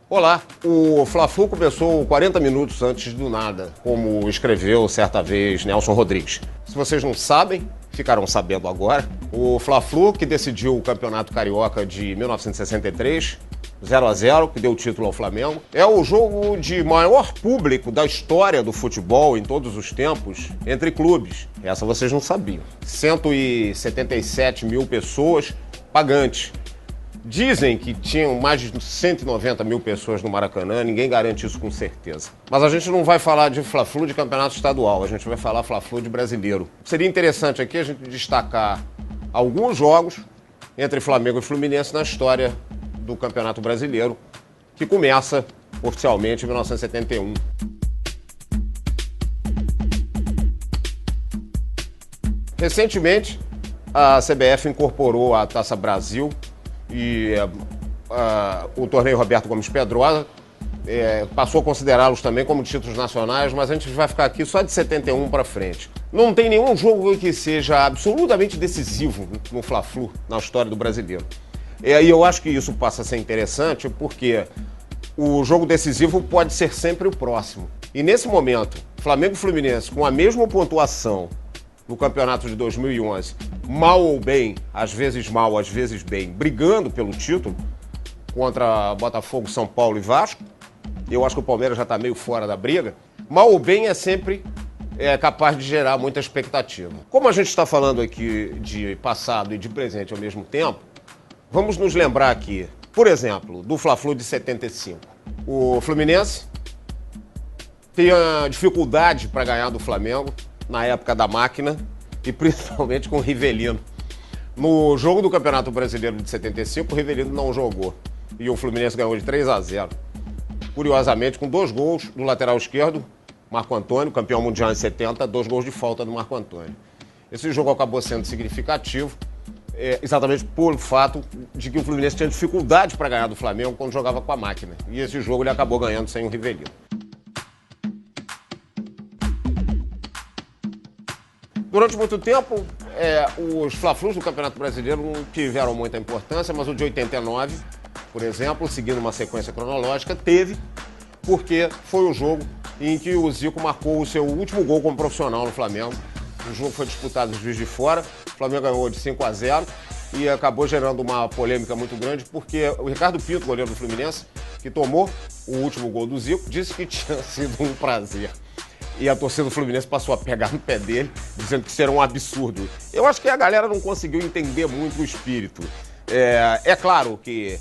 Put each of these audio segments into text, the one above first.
Olá, o Fla-Flu começou 40 minutos antes do nada, como escreveu certa vez Nelson Rodrigues. Se vocês não sabem, ficarão sabendo agora. O Fla-Flu, que decidiu o Campeonato Carioca de 1963, 0-0, que deu o título ao Flamengo, é o jogo de maior público da história do futebol em todos os tempos entre clubes. Essa vocês não sabiam. 177 mil pessoas pagantes. Dizem que tinham mais de 190 mil pessoas no Maracanã, ninguém garante isso com certeza. Mas a gente não vai falar de Fla-Flu de campeonato estadual, a gente vai falar Fla-Flu de brasileiro. Seria interessante aqui a gente destacar alguns jogos entre Flamengo e Fluminense na história do Campeonato Brasileiro, que começa oficialmente em 1971. Recentemente, a CBF incorporou a Taça Brasil e o torneio Roberto Gomes Pedrosa passou a considerá-los também como títulos nacionais, mas a gente vai ficar aqui só de 71 para frente. Não tem nenhum jogo que seja absolutamente decisivo no Fla-Flu na história do brasileiro. E eu acho que isso passa a ser interessante porque o jogo decisivo pode ser sempre o próximo. E nesse momento, Flamengo e Fluminense com a mesma pontuação no campeonato de 2011, mal ou bem, às vezes mal, às vezes bem, brigando pelo título contra Botafogo, São Paulo e Vasco. Eu acho que o Palmeiras já está meio fora da briga. Mal ou bem é sempre capaz de gerar muita expectativa. Como a gente está falando aqui de passado e de presente ao mesmo tempo, vamos nos lembrar aqui, por exemplo, do Fla-Flu de 75. O Fluminense tinha dificuldade para ganhar do Flamengo na época da máquina e principalmente com o Rivelino. No jogo do Campeonato Brasileiro de 75, o Rivelino não jogou e o Fluminense ganhou de 3-0. Curiosamente, com 2 gols do lateral esquerdo, Marco Antônio, campeão mundial em 70, 2 gols de falta do Marco Antônio. Esse jogo acabou sendo significativo, exatamente por fato de que o Fluminense tinha dificuldade para ganhar do Flamengo quando jogava com a máquina. E esse jogo ele acabou ganhando sem o Rivelino. Durante muito tempo, os Fla-Flus do Campeonato Brasileiro não tiveram muita importância, mas o de 89, por exemplo, seguindo uma sequência cronológica, teve, porque foi o jogo em que o Zico marcou o seu último gol como profissional no Flamengo. O jogo foi disputado em Juiz de Fora, o Flamengo ganhou de 5-0 e acabou gerando uma polêmica muito grande, porque o Ricardo Pinto, goleiro do Fluminense, que tomou o último gol do Zico, disse que tinha sido um prazer. E a torcida do Fluminense passou a pegar no pé dele, dizendo que isso era um absurdo. Eu acho que a galera não conseguiu entender muito o espírito. É claro que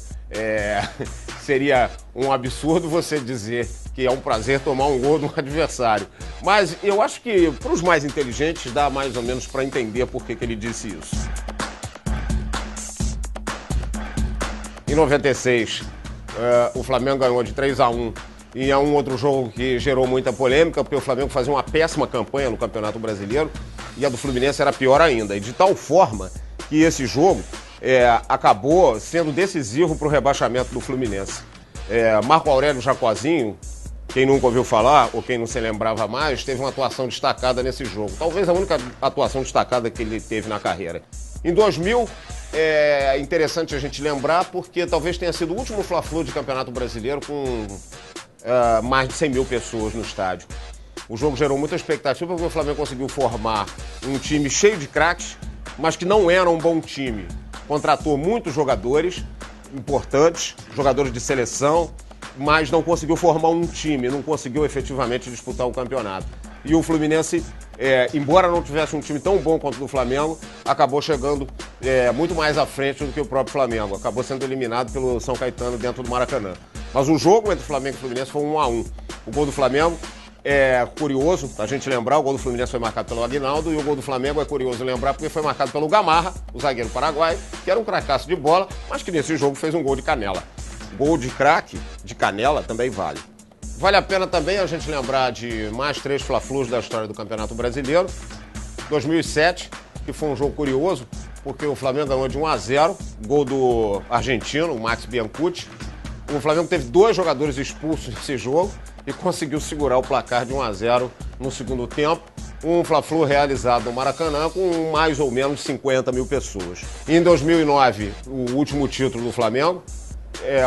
seria um absurdo você dizer que é um prazer tomar um gol de um adversário. Mas eu acho que, para os mais inteligentes, dá mais ou menos para entender por que ele disse isso. Em 96, o Flamengo ganhou de 3-1. E é um outro jogo que gerou muita polêmica, porque o Flamengo fazia uma péssima campanha no Campeonato Brasileiro e a do Fluminense era pior ainda. E de tal forma que esse jogo acabou sendo decisivo para o rebaixamento do Fluminense. Marco Aurélio Jacozinho, quem nunca ouviu falar ou quem não se lembrava mais, teve uma atuação destacada nesse jogo. Talvez a única atuação destacada que ele teve na carreira. Em 2000, é interessante a gente lembrar porque talvez tenha sido o último Fla-Flu de Campeonato Brasileiro com mais de 100 mil pessoas no estádio. O jogo gerou muita expectativa porque o Flamengo conseguiu formar um time cheio de craques, mas que não era um bom time. Contratou muitos jogadores importantes, jogadores de seleção, mas não conseguiu formar um time, não conseguiu efetivamente disputar o campeonato. E o Fluminense, embora não tivesse um time tão bom quanto o do Flamengo, acabou chegando muito mais à frente do que o próprio Flamengo. Acabou sendo eliminado pelo São Caetano dentro do Maracanã. Mas o jogo entre Flamengo e Fluminense foi 1-1. O gol do Flamengo é curioso a gente lembrar, o gol do Fluminense foi marcado pelo Aguinaldo e o gol do Flamengo é curioso lembrar porque foi marcado pelo Gamarra, o zagueiro paraguaio, que era um cracaço de bola, mas que nesse jogo fez um gol de canela. Gol de craque, de canela, também vale. Vale a pena também a gente lembrar de mais 3 Fla-Flus da história do Campeonato Brasileiro. 2007, que foi um jogo curioso, porque o Flamengo ganhou de 1-0, gol do argentino, o Max Biancucci. O Flamengo teve 2 jogadores expulsos nesse jogo e conseguiu segurar o placar de 1-0 no segundo tempo. um Fla-Flu realizado no Maracanã com mais ou menos 50 mil pessoas. Em 2009, o último título do Flamengo,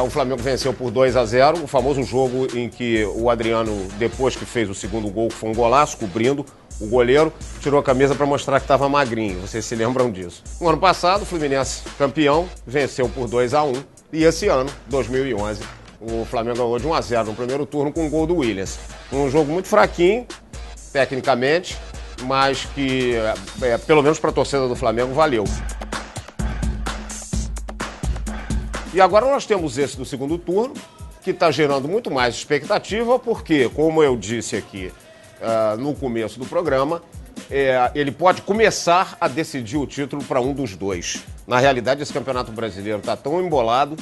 o Flamengo venceu por 2-0, o famoso jogo em que o Adriano, depois que fez o segundo gol, que foi um golaço, cobrindo o goleiro, tirou a camisa para mostrar que estava magrinho. Vocês se lembram disso? No ano passado, o Fluminense, campeão, venceu por 2-1. E esse ano, 2011, o Flamengo ganhou de 1-0 no primeiro turno com um gol do Williams. Um jogo muito fraquinho, tecnicamente, mas que, pelo menos para a torcida do Flamengo, valeu. E agora nós temos esse do segundo turno, que está gerando muito mais expectativa, porque, como eu disse aqui no começo do programa, ele pode começar a decidir o título para um dos dois. Na realidade, esse Campeonato Brasileiro está tão embolado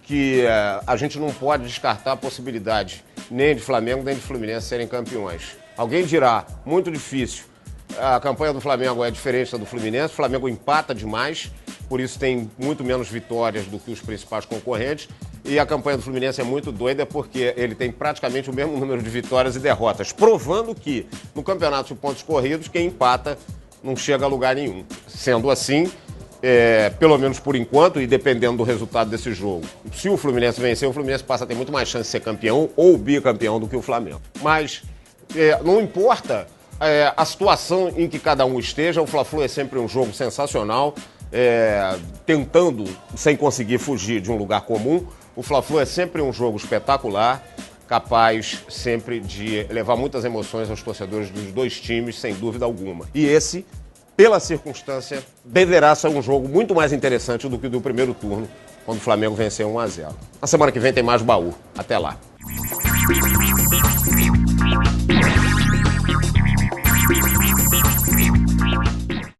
que a gente não pode descartar a possibilidade nem de Flamengo nem de Fluminense serem campeões. Alguém dirá, muito difícil. A campanha do Flamengo é diferente da do Fluminense, o Flamengo empata demais, por isso tem muito menos vitórias do que os principais concorrentes. E a campanha do Fluminense é muito doida porque ele tem praticamente o mesmo número de vitórias e derrotas, provando que no campeonato de pontos corridos, quem empata não chega a lugar nenhum. Sendo assim, pelo menos por enquanto, e dependendo do resultado desse jogo, se o Fluminense vencer, o Fluminense passa a ter muito mais chance de ser campeão ou bicampeão do que o Flamengo. Mas não importa a situação em que cada um esteja, o Fla-Flu é sempre um jogo sensacional, tentando, sem conseguir fugir de um lugar comum. O Fla-Flu é sempre um jogo espetacular, capaz sempre de levar muitas emoções aos torcedores dos dois times, sem dúvida alguma. E esse, pela circunstância, deverá ser um jogo muito mais interessante do que o do primeiro turno, quando o Flamengo venceu 1-0. Na semana que vem tem mais baú. Até lá.